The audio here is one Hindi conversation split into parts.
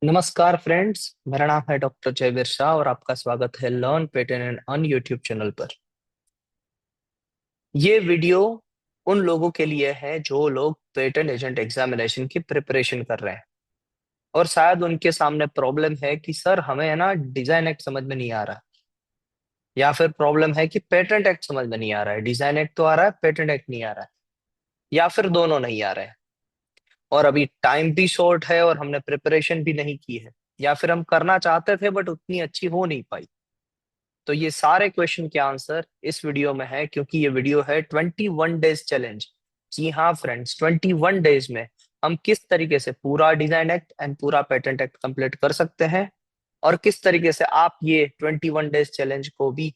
नमस्कार फ्रेंड्स। मेरा नाम है डॉक्टर जयवीर शाह और आपका स्वागत है learn patent and earn YouTube channel पर। ये वीडियो उन लोगों के लिए है जो लोग पेटेंट एजेंट एग्जामिनेशन की प्रिपरेशन कर रहे हैं और शायद उनके सामने प्रॉब्लम है कि सर हमें है ना डिजाइन एक्ट समझ में नहीं आ रहा, या फिर प्रॉब्लम है कि पेटेंट एक्ट समझ में नहीं आ रहा है। डिजाइन एक्ट तो आ रहा है, पेटेंट एक्ट नहीं आ रहा है, या फिर दोनों नहीं आ रहे हैं। और अभी टाइम भी शॉर्ट है और हमने प्रिपरेशन भी नहीं की है, या फिर हम करना चाहते थे बट उतनी अच्छी हो नहीं पाई। तो ये सारे क्वेश्चन के आंसर इस वीडियो में है, क्योंकि ये वीडियो है 21 डेज चैलेंज। जी हाँ फ्रेंड्स, 21 डेज में हम किस तरीके से पूरा डिजाइन एक्ट एंड पूरा पेटेंट एक्ट कंप्लीट कर सकते हैं, और किस तरीके से आप ये 21 डेज चैलेंज को भी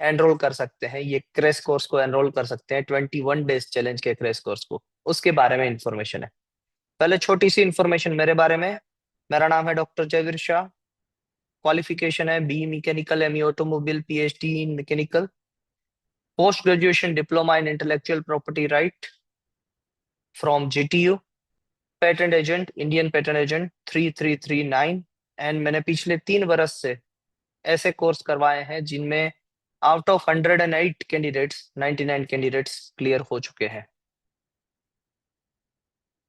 एनरोल कर सकते हैं, ये क्रैश कोर्स को एनरोल कर सकते हैं 21 डेज चैलेंज के क्रैश कोर्स को। उसके बारे में इंफॉर्मेशन है। पहले छोटी सी इंफॉर्मेशन मेरे बारे में। मेरा नाम है डॉक्टर जयवीर शाह। क्वालिफिकेशन है B mechanical, ME automobile, PhD in mechanical, post graduation diploma in intellectual property right from GTU, patent agent, Indian patent agent 3339। And मैंने पिछले 3 बरस से ऐसे कोर्स करवाए हैं जिनमें out of 108 candidates 99 candidates clear हो चुके हैं।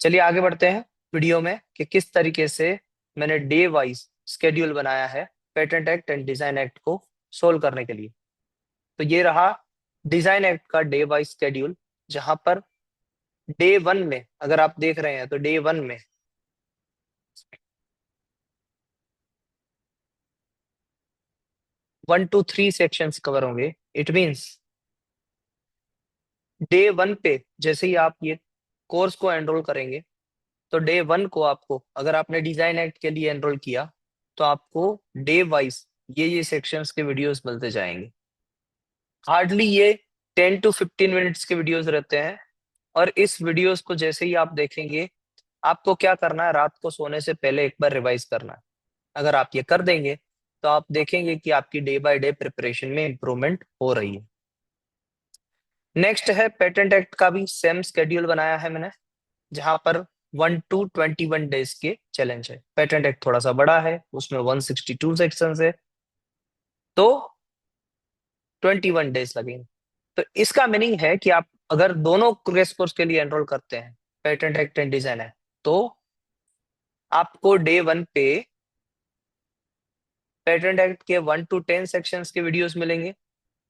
चलिए आगे बढ़ते हैं वीडियो में कि किस तरीके से मैंने डे वाइज स्केड्यूल बनाया है patent act and design act को सोल्व करने के लिए। तो ये रहा डिजाइन एक्ट का डे वाइज स्केड्यूल, जहां पर डे 1 में अगर आप देख रहे हैं तो डे 1 में 1 to 3 सेक्शंस कवर होंगे। इट मीन्स डे 1 पे जैसे ही आप ये कोर्स को एनरोल करेंगे, तो डे 1 को आपको, अगर आपने डिजाइन एक्ट के लिए एनरोल किया, तो आपको डे वाइज ये सेक्शंस के वीडियोस मिलते जाएंगे। हार्डली ये 10 to 15 मिनट्स के वीडियोस रहते हैं। और इस वीडियोस को जैसे ही आप देखेंगे, आपको क्या करना है, रात को सोने से पहले एक बार रिवाइज करना है। अगर आप ये कर देंगे तो आप देखेंगे कि आपकी डे बाय डे प्रिपरेशन में इंप्रूवमेंट हो रही है। नेक्स्ट है पेटेंट एक्ट का भी सेम स्केड्यूल बनाया है मैंने, जहां पर 1 to 21 डेज के चैलेंज है। पेटेंट एक्ट थोड़ा सा बड़ा है, उसमें 162 सेक्शन है, तो 21 डेज लगेंगे। तो इसका मीनिंग है कि आप अगर दोनों क्रैश कोर्स के लिए एनरोल करते हैं, पेटेंट एक्ट एंड डिजाइन है, तो आपको डे 1 पे पेटेंट एक्ट के 1 to 10 सेक्शंस के वीडियोस मिलेंगे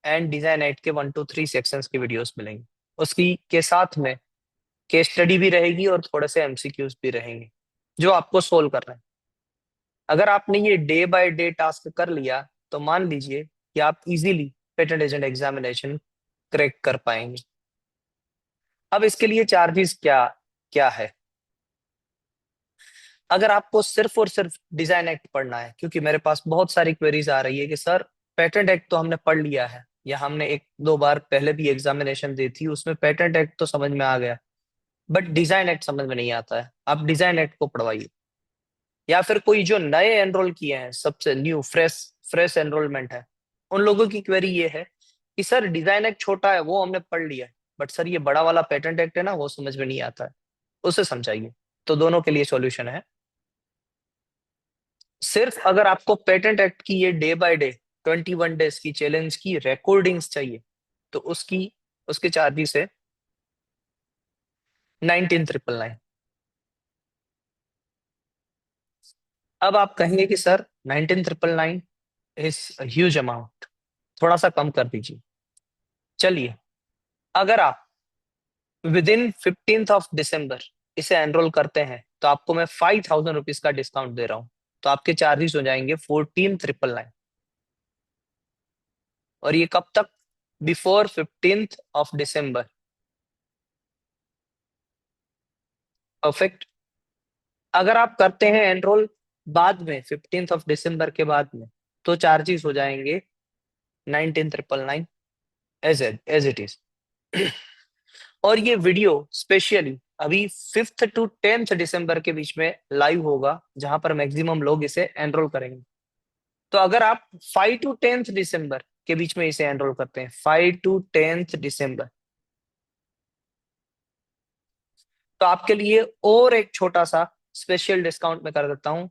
एंड डिजाइन एक्ट के 1 to 3 सेक्शंस के वीडियोस मिलेंगे। उसकी के साथ में केस स्टडी भी रहेगी और थोड़े से एमसीक्यूज भी रहेंगे जो आपको सोल्व करना है। अगर आपने ये डे बाय डे टास्क कर लिया, तो मान लीजिए कि आप easily patent agent examination crack कर पाएंगे। अब इसके लिए चार्जेस क्या क्या है। अगर आपको सिर्फ और सिर्फ डिजाइन एक्ट पढ़ना है, क्योंकि मेरे पास बहुत सारी क्वेरीज आ रही है कि सर पेटेंट एक्ट तो हमने पढ़ लिया है, या हमने 1-2 बार पहले भी एग्जामिनेशन दी थी, उसमें पेटेंट एक्ट तो समझ में आ गया, बट डिजाइन एक्ट समझ में नहीं आता है, आप डिजाइन एक्ट को पढ़वाइए। या फिर कोई जो नए एनरोल किए हैं, सबसे न्यू फ्रेश फ्रेश एनरोलमेंट है, उन लोगों की क्वेरी ये है कि सर डिजाइन एक्ट छोटा है वो हमने पढ़ लिया है, बट सर ये बड़ा वाला पेटेंट एक्ट है ना, वो समझ में नहीं आता है, उसे समझाइए। तो दोनों के लिए सॉल्यूशन है। सिर्फ अगर आपको पेटेंट एक्ट की ये डे बाय डे 21 डेज की चैलेंज की रिकॉर्डिंग्स चाहिए, तो उसके चार्जेस है 19,999। अब आप कहेंगे कि सर 19,999 इज ह्यूज अमाउंट, थोड़ा सा कम कर दीजिए। चलिए, अगर आप विद इन 15 दिसंबर इसे एनरोल करते हैं, तो आपको मैं 5,000 रुपीज का डिस्काउंट दे रहा हूं। तो आपके चार्जेस हो जाएंगे 14,999। और ये कब तक? बिफोर 15 दिसंबर। परफेक्ट। अगर आप करते हैं एनरोल बाद में 15 दिसंबर के बाद में, तो चार्जेस हो जाएंगे 19,999 एज इट इज। और ये वीडियो स्पेशली अभी 5th to 10th दिसंबर के बीच में लाइव होगा, जहां पर मैक्सिमम लोग इसे एनरोल करेंगे। तो अगर आप 5 to 10th दिसंबर के बीच में इसे एनरोल करते हैं, 5 to 10th दिसंबर, तो आपके लिए और एक छोटा सा स्पेशल डिस्काउंट मैं कर देता हूं।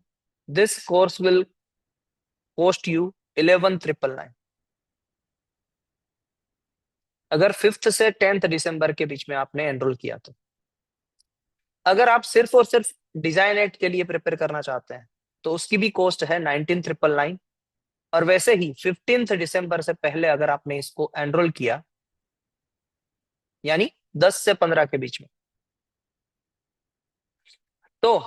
This course will cost you 11,999। अगर 5th से 10th दिसंबर के बीच में आपने एनरोल किया तो। अगर आप सिर्फ और सिर्फ डिजाइन एक्ट के लिए प्रिपेयर करना चाहते हैं तो उसकी भी कॉस्ट है 19,999। और वैसे ही 15th दिसंबर से पहले अगर आपने इसको एनरोल किया, यानी 10 से 15 के बीच में, तो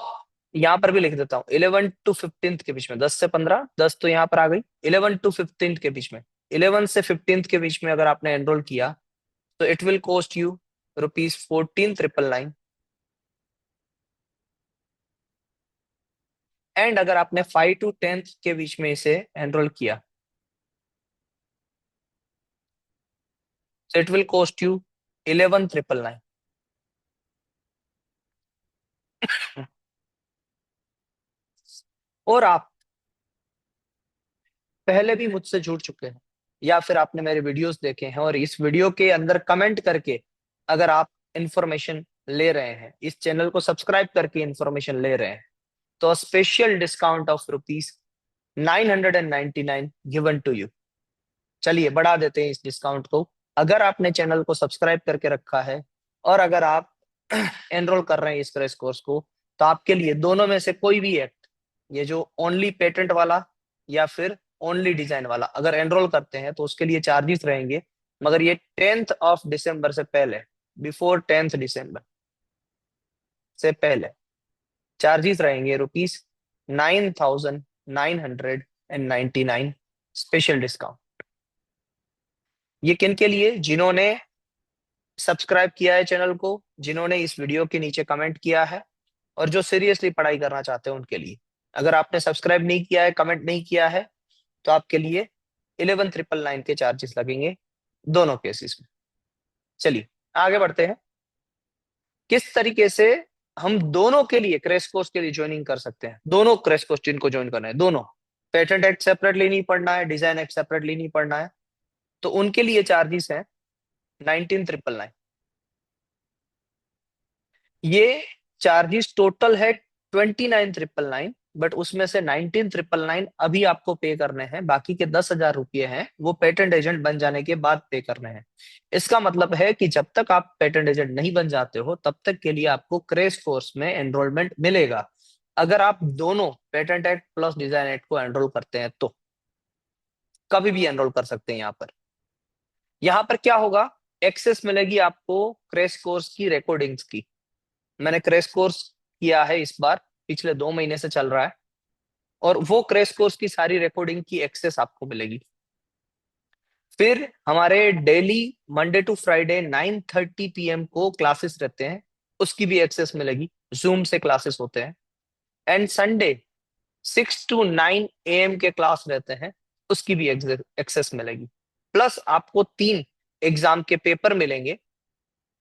यहां पर भी लिख देता हूं 11 टू 15 के बीच में, 10 से 15, 10 तो यहां पर आ गई, 11 टू 15 के बीच में, 11 से 15 के बीच में अगर आपने एनरोल किया तो it will cost you ₹14,999। And अगर आपने 5 टू 10th के बीच में इसे एनरोल किया तो इट विल कॉस्ट यू 11,999। और आप पहले भी मुझसे जुड़ चुके हैं या फिर आपने मेरे वीडियोस देखे हैं और इस वीडियो के अंदर कमेंट करके अगर आप इंफॉर्मेशन ले रहे हैं, इस चैनल को सब्सक्राइब करके इंफॉर्मेशन ले रहे हैं, तो special discount of ₹999 given to you. चलिए बढ़ा देते हैं इस डिस्काउंट को। अगर आपने चैनल को सब्सक्राइब करके रखा है और अगर आप एनरोल कर रहे हैं इस क्रैश कोर्स को, तो आपके लिए दोनों में से कोई भी एक्ट, ये जो ओनली पेटेंट वाला या फिर ओनली डिजाइन वाला, अगर एनरोल करते हैं तो उसके लिए चार्जेस रहेंगे। मगर ये 10th ऑफ दिसंबर से पहले, बिफोर 10th दिसंबर से पहले चार्जेस रहेंगे ₹9,999 स्पेशल डिस्काउंट। ये किन के लिए? जिन्होंने सब्सक्राइब किया है चैनल को, जिन्होंने इस वीडियो के नीचे कमेंट किया है, और जो सीरियसली पढ़ाई करना चाहते हैं उनके लिए। अगर आपने सब्सक्राइब नहीं किया है, कमेंट नहीं किया है, तो आपके लिए 11,999 के चार्जेस लगेंगे दोनों केसेस में। चलिए आगे बढ़ते हैं। किस तरीके से हम दोनों के लिए क्रैश कोर्स के लिए ज्वाइनिंग कर सकते हैं? दोनों क्रैश कोर्स जिनको ज्वाइन करना है, दोनों, पेटेंट एक्ट सेपरेटली नहीं पढ़ना है, डिजाइन एक्ट सेपरेटली नहीं पढ़ना है, तो उनके लिए चार्जेस है 19,999। ये चार्जेस टोटल है 29,999, बट उसमें से 19,999 अभी आपको पे करने हैं, बाकी के 10,000 रुपये हैं वो पेटेंट एजेंट बन जाने के बाद पे करने हैं। इसका मतलब है कि जब तक आप पेटेंट एजेंट नहीं बन जाते हो तब तक के लिए आपको क्रैश कोर्स में एनरोलमेंट मिलेगा। अगर आप दोनों patent act plus design act को एनरोल करते हैं तो कभी भी एनरोल कर सकते हैं। यहाँ पर क्या होगा? एक्सेस मिलेगी आपको क्रैश कोर्स की रिकॉर्डिंग्स की। मैंने क्रैश कोर्स किया है इस बार, पिछले 2 महीने से चल रहा है, और वो क्रैश कोर्स की सारी रिकॉर्डिंग की एक्सेस आपको मिलेगी। फिर हमारे daily Monday to Friday 9:30 PM को क्लासेस रहते हैं, उसकी भी एक्सेस मिलेगी, जूम से क्लासेस होते हैं। एंड संडे 6 to 9 AM के क्लास रहते हैं, उसकी भी एक्सेस मिलेगी। प्लस आपको 3 एग्जाम के पेपर मिलेंगे,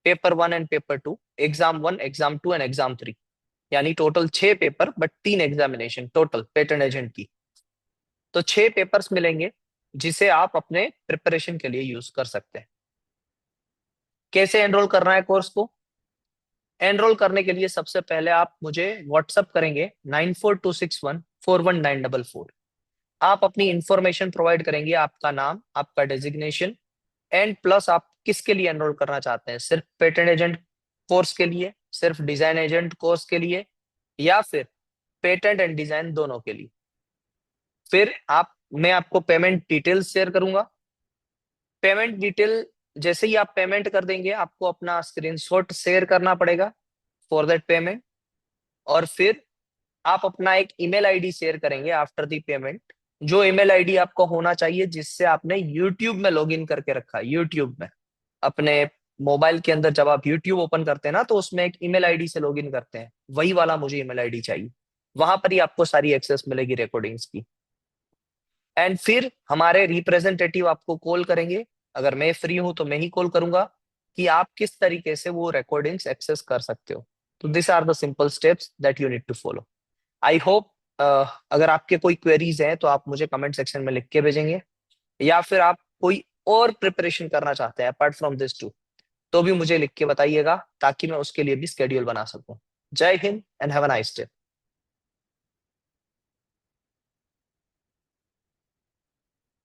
paper 1 and paper 2, exam 1, exam 2 and exam 3, यानी total 6 paper but 3 examination total patent agent की। तो 6 पेपर्स मिलेंगे जिसे आप अपने प्रिपरेशन के लिए यूज कर सकते हैं। कैसे एनरोल करना है कोर्स को? एनरोल करने के लिए सबसे पहले आप मुझे व्हाट्सअप करेंगे 9426141944। आप अपनी इंफॉर्मेशन प्रोवाइड करेंगे, आपका नाम, आपका डेजिग्नेशन, एंड प्लस आप किसके लिए एनरोल करना चाहते हैं, सिर्फ पेटेंट एजेंट कोर्स के लिए, सिर्फ डिजाइन एजेंट कोर्स के लिए, या फिर पेटेंट एंड डिजाइन दोनों के लिए। फिर मैं आपको पेमेंट डिटेल शेयर करूंगा। पेमेंट डिटेल जैसे ही आप पेमेंट कर देंगे, आपको अपना स्क्रीनशॉट शेयर करना पड़ेगा फॉर दैट पेमेंट, और फिर आप अपना एक ईमेल आईडी शेयर करेंगे आफ्टर दी पेमेंट। जो ईमेल आईडी आपको होना चाहिए जिससे आपने यूट्यूब में लॉगिन करके रखा है, यूट्यूब में अपने मोबाइल के अंदर जब आप यूट्यूब ओपन करते हैं ना, तो उसमें एक ईमेल आईडी से लॉगिन करते हैं, वही वाला मुझे ईमेल आईडी चाहिए। वहां पर ही आपको सारी एक्सेस मिलेगी रिकॉर्डिंग्स की। एंड फिर हमारे रिप्रेजेंटेटिव आपको कॉल करेंगे, अगर मैं फ्री हूं तो मैं ही कॉल करूंगा, कि आप किस तरीके से वो रिकॉर्डिंग्स एक्सेस कर सकते हो। तो this are the simple steps that you need to follow. I hope अगर आपके कोई क्वेरीज हैं तो आप मुझे कमेंट सेक्शन में लिख के भेजेंगे, या फिर आप कोई और प्रिपरेशन करना चाहते हैं अपार्ट फ्रॉम दिस टू, तो भी मुझे लिख के बताइएगा ताकि मैं उसके लिए भी स्केड्यूल बना सकूं। जय Hind and have a nice day.